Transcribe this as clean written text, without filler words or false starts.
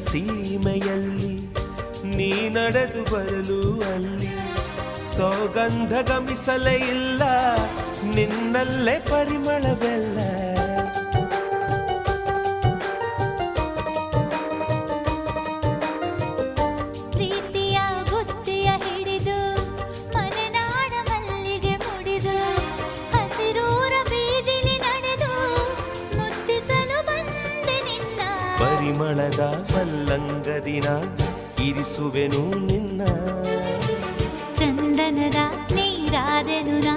ಸೀಮೆಯಲ್ಲಿ ನೀ ನಡೆದು ಬರಲು ಅಲ್ಲಿ ಸೌಗಂಧ ಗಮಿಸಲೇ ಇಲ್ಲ ನಿನ್ನಲ್ಲೇ ಪರಿಮಳವೆಲ್ಲ ಪ್ರೀತಿಯ ಬುತ್ತಿಯ ಹಿಡಿದು ಮಲೆನಾಡ ಮಲ್ಲಿಗೆ ಮುಡಿದು ಹಸಿರೂರ ಬೀದಿಲಿ ನಡೆದು ಮುತ್ತಿಸಲು ಬಂದೆ ನಿನ್ನ ಪರಿಮಳದ ಮಲ್ಲಂಗದಿನ ಇರಿಸುವೆನು ನಿನ್ನ ಚಂದನದ ನೀರಾದೆನು